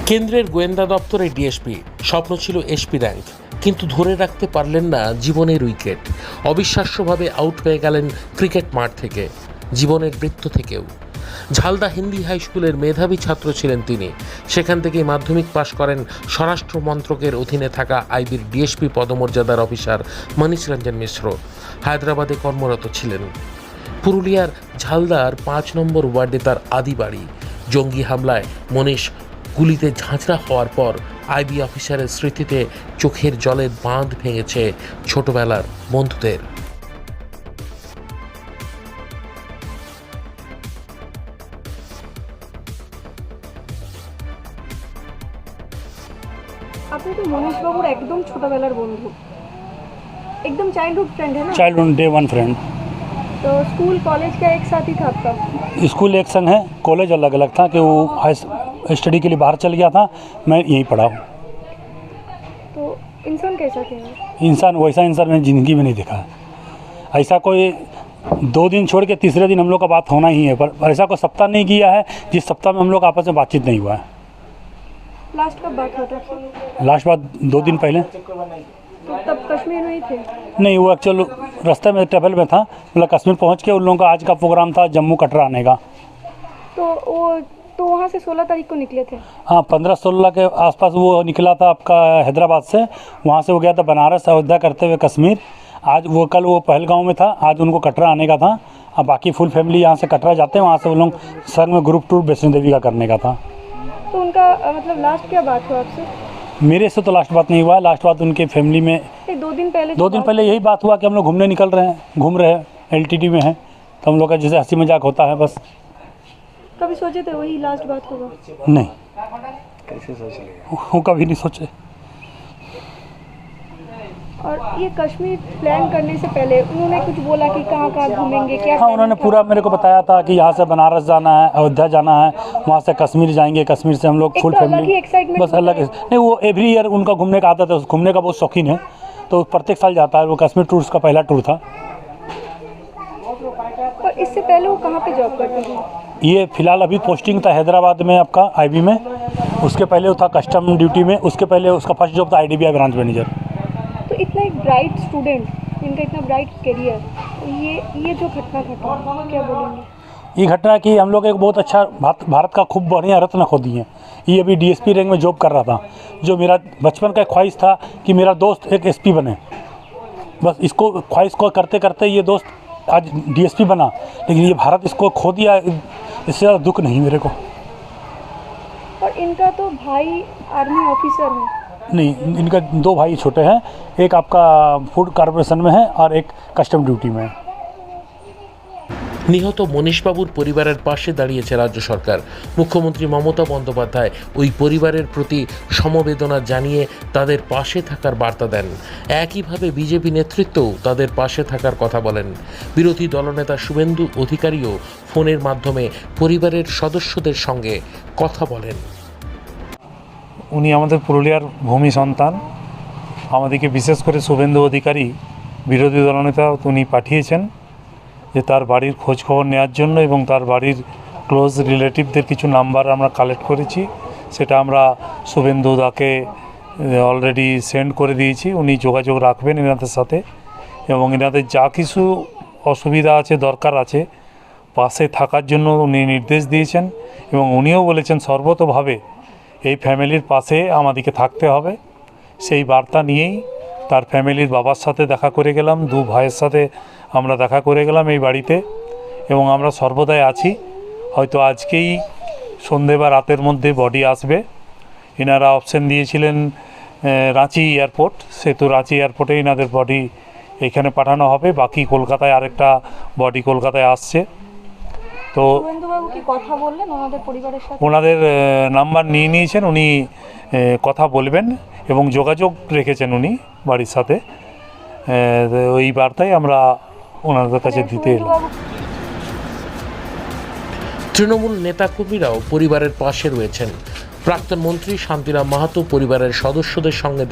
কেন্দ্রের গোয়েন্দা দপ্তরে ডিএসপি, স্বপ্ন ছিল এসপি র্যাঙ্ক, কিন্তু ধরে রাখতে পারলেন না জীবনের উইকেট। অবিশ্বাস্যভাবে আউট হয়ে গেলেন ক্রিকেট মাঠ থেকে, জীবনের বৃত্ত থেকেও। ঝালদা হিন্দি হাই স্কুলের মেধাবী ছাত্র ছিলেন তিনি। সেখান থেকেই মাধ্যমিক পাশ করেন স্বরাষ্ট্র মন্ত্রকের অধীনে থাকা আইবির ডিএসপি পদমর্যাদার অফিসার মনীষ রঞ্জন মিশ্র। হায়দ্রাবাদে কর্মরত ছিলেন। পুরুলিয়ার ঝালদার 5 নম্বর ওয়ার্ডে তার আদি বাড়ি। জঙ্গি হামলায় মনীষ গুলিতে ঝাঁঝরা হওয়ার পর আইবি অফিসারের স্মৃতিতে চোখের জলের বাঁধ ভেঙেছে ছোটবেলার বন্ধুদের। আপনি তো মনীষ বাবুর একদম ছোটবেলার বন্ধু, एकदम चाइल्डहुड फ्रेंड है ना? Childhood day one friend. तो स्कूल कॉलेज का एक साथ ही था आपका? स्कूल एक संग है, कॉलेज अलग अलग था कि वो हाई स्टडी के लिए बाहर चल गया था, मैं यहीं पढ़ा हूँ। तो इंसान कैसा थे? इंसान वैसा इंसान मैंने ज़िंदगी में नहीं देखा है। ऐसा कोई 2 दिन छोड़ के तीसरे दिन हम लोग का बात होना ही है, पर ऐसा कोई सप्ताह नहीं किया है जिस सप्ताह में हम लोग आपस में बातचीत नहीं हुआ है। लास्ट कब बात होता था? लास्ट बात 2 दिन पहले। तो तब कश्मीर में ही थे? नहीं, वो एक्चुअल रास्ते में ट्रैवल में था, मतलब कश्मीर पहुँच के उन लोगों का आज का प्रोग्राम था जम्मू कटरा आने का। तो वहाँ से 16 तारीख को निकले थे? हाँ, 15-16 के आसपास वो निकला था आपका हैदराबाद से। वहाँ से वो गया था बनारस, अयोध्या करते हुए कश्मीर। आज वो कल वो पहलगांव में था, आज उनको कटरा आने का था। अब बाकी फुल फैमिली यहाँ से कटरा जाते हैं, वहाँ से वो लोग संग में ग्रुप टूर वैष्णो देवी का करने का था। तो उनका मतलब लास्ट क्या बात हुआ आपसे? मेरे से तो लास्ट बात नहीं हुआ है, लास्ट बात उनके फैमिली में 2 दिन पहले 2 दिन पहले यही बात हुआ कि हम लोग घूमने निकल रहे हैं, घूम रहे हैं, LTT में हैं, तो हम लोग का जैसे हंसी मजाक होता है बस। कभी सोचे थे वही लास्ट बात होगा? नहीं, कैसे सोच लिए? वो कभी नहीं सोचे। और ये कश्मीर प्लान करने से पहले उन्होंने कुछ बोला कि कहाँ कहाँ घूमेंगे, क्या? हाँ, उन्होंने पूरा मेरे को बताया था कि यहाँ से बनारस जाना है, अयोध्या जाना है, वहाँ से कश्मीर जाएंगे, कश्मीर से हम लोग फुल फैमिली बस अलग। नहीं, वो एवरी ईयर उनका घूमने का आदत है, घूमने का बहुत शौकीन है, तो प्रत्येक साल जाता है। वो कश्मीर टूर्स का पहला टूर था। और इससे पहले वो कहाँ पे जॉब करते थे? ये फिलहाल अभी पोस्टिंग था हैदराबाद में आपका आईबी में, उसके पहले वो था कस्टम ड्यूटी में, उसके पहले उसका फर्स्ट जॉब था IDBI ब्रांच मैनेजर। तो इतना एक ब्राइट स्टूडेंट, इनका इतना ब्राइट करियर, ये जो घटना घटा, क्या बोलेंगे? ये घटना कि हम लोग एक बहुत अच्छा भारत का खूब बढ़िया रत्न खो दिए। ये अभी DSP रैंक में जॉब कर रहा था, जो मेरा बचपन का ख्वाहिश था कि मेरा दोस्त एक SP बने। बस इसको ख्वाहिश को करते करते ये दोस्त आज DSP बना, लेकिन ये भारत इसको खो दिया, इससे ज़्यादा दुख नहीं मेरे को। और इनका तो भाई आर्मी ऑफिसर है? नहीं, इनका 2 भाई छोटे हैं, एक आपका फूड कॉर्पोरेशन में है और एक कस्टम ड्यूटी में है। নিহত মনীষবাবুর পরিবারের পাশে দাঁড়িয়েছে রাজ্য সরকার। মুখ্যমন্ত্রী মমতা বন্দ্যোপাধ্যায় ওই পরিবারের প্রতি সমবেদনা জানিয়ে তাদের পাশে থাকার বার্তা দেন। একইভাবে বিজেপি নেতৃত্বও তাদের পাশে থাকার কথা বলেন। বিরোধী দলনেতা শুভেন্দু অধিকারীও ফোনের মাধ্যমে পরিবারের সদস্যদের সঙ্গে কথা বলেন। উনি আমাদের পুরুলিয়ার ভূমি সন্তান। আমাদেরকে বিশেষ করে শুভেন্দু অধিকারী বিরোধী দলনেতা উনি পাঠিয়েছেন যে তার বাড়ির খোঁজ খবর নেওয়ার জন্য, এবং তার বাড়ির ক্লোজ রিলেটিভদের কিছু নাম্বার আমরা কালেক্ট করেছি, সেটা আমরা শুভেন্দু দাকে অলরেডি সেন্ড করে দিয়েছি। উনি যোগাযোগ রাখবেন এনাদের সাথে, এবং এনাদের যা কিছু অসুবিধা আছে, দরকার আছে, পাশে থাকার জন্য উনি নির্দেশ দিয়েছেন। এবং উনিও বলেছেন সর্বতোভাবে এই ফ্যামিলির পাশে আমাদেরকে থাকতে হবে। সেই বার্তা নিয়েই তার ফ্যামিলির বাবার সাথে দেখা করে গেলাম, 2 ভাইয়ের সাথে আমরা দেখা করে গেলাম এই বাড়িতে, এবং আমরা সর্বদাই আছি। হয়তো আজকেই সন্ধে বা রাতের মধ্যে বডি আসবে। এনারা অপশন দিয়েছিলেন রাঁচি এয়ারপোর্ট, সেহেতু রাঁচি এয়ারপোর্টে এনাদের বডি এখানে পাঠানো হবে। বাকি কলকাতায় আরেকটা বডি কলকাতায় আসছে। তো শুভেন্দুবাবু কি কথা বললেন ওনাদের পরিবারের সাথে? ওনাদের নাম্বার নিয়ে নিয়েছেন, উনি কথা বলবেন এবং যোগাযোগ রেখেছেন উনি বাড়ির সাথে। ওই বার্তাই আমরা ওনাদের কাছে দিতে এলাম। তৃণমূল নেতাকর্মীরাও পরিবারের পাশে রয়েছেন। প্রাক্তন মন্ত্রী শান্তিরাম মাহাতো পরিবারের সদস্যদের সঙ্গে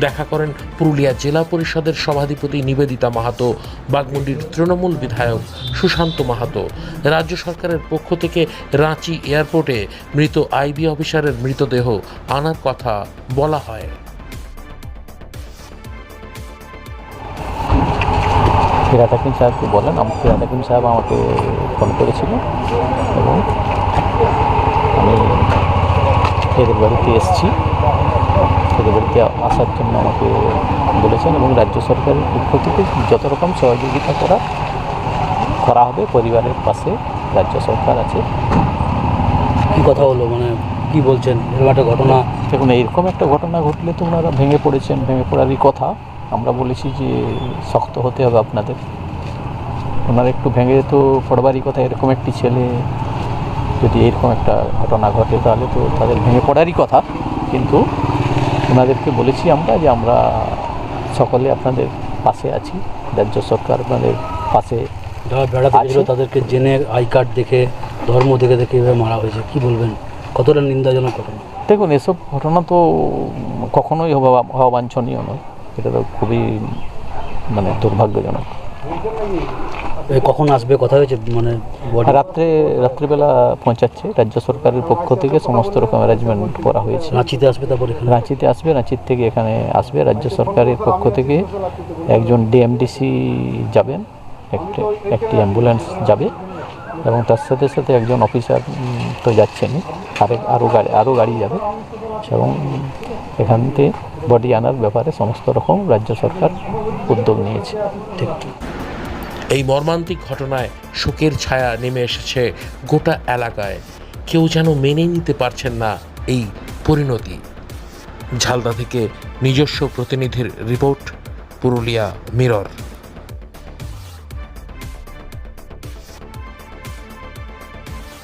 দেখা করেন পুরুলিয়া জেলা পরিষদের সভাধিপতি নিবেদিতা মাহাতো, বাগমুন্ডির তৃণমূল বিধায়ক সুশান্ত মাহাতো। রাজ্য সরকারের পক্ষ থেকে রাঁচি এয়ারপোর্টে মৃত আইবি অফিসারের মৃতদেহ আনার কথা বলা হয়। ফিরাদ হাকিম সাহেবকে বলেন, ফিরাদ হাকিম সাহেব আমাকে ফোন করেছিল এবং আমি এদের বাড়িতে এসেছি। এদের বাড়িতে আসার জন্য আমাকে বলেছেন এবং রাজ্য সরকারের পক্ষ থেকে যত রকম সহযোগিতা করা হবে। পরিবারের পাশে রাজ্য সরকার আছে। কী কথা হলো, মানে কি বলছেন? এরকম একটা ঘটনা, দেখুন এইরকম একটা ঘটনা ঘটলে তো ওনারা ভেঙে পড়ারই কথা। আমরা বলেছি যে শক্ত হতে হবে আপনাদের, ওনারা একটু ভেঙে তো পড়বারই কথা। এরকম একটি ছেলে যদি এরকম একটা ঘটনা ঘটে তাহলে তো তাদের ভেঙে পড়ারই কথা। কিন্তু ওনাদেরকে বলেছি আমরা যে আমরা সকলে আপনাদের পাশে আছি, রাজ্য সরকার আপনাদের পাশে। যারা বেড়াতে গেছিল তাদেরকে জেনে আই কার্ড দেখে, ধর্ম দেখে এভাবে মারা হয়েছে, কি বলবেন? কতটা নিন্দাজনক ঘটনা। দেখুন এসব ঘটনা তো কখনোই হওয়া বাঞ্ছনীয় নয়। এটা তো খুবই দুর্ভাগ্যজনক। কখন আসবে কথা হয়েছে? মানে রাত্রিবেলা পৌঁছাচ্ছে। রাজ্য সরকারের পক্ষ থেকে সমস্ত রকম অ্যারেঞ্জমেন্ট করা হয়েছে। রাঁচিতে আসবে, তারপর এখানে রাঁচিতে আসবে, রাঁচির থেকে এখানে আসবে। রাজ্য সরকারের পক্ষ থেকে একজন ডিএমডিসি যাবেন, একটি অ্যাম্বুলেন্স যাবে এবং তার সাথে সাথে একজন অফিসার তো যাচ্ছেনই, আরও গাড়ি যাবে এবং এখান থেকে বডি আনার ব্যাপারে সমস্ত রকম রাজ্য সরকার উদ্যোগ নিয়েছে। ঠিক। এই মর্মান্তিক ঘটনায় শোকের ছায়া নেমে এসেছে গোটা এলাকায়। কেউ যেন মেনে নিতে পারছেন না এই পরিণতি। ঝালদা থেকে নিজস্ব প্রতিনিধির রিপোর্ট, পুরুলিয়া মিরর।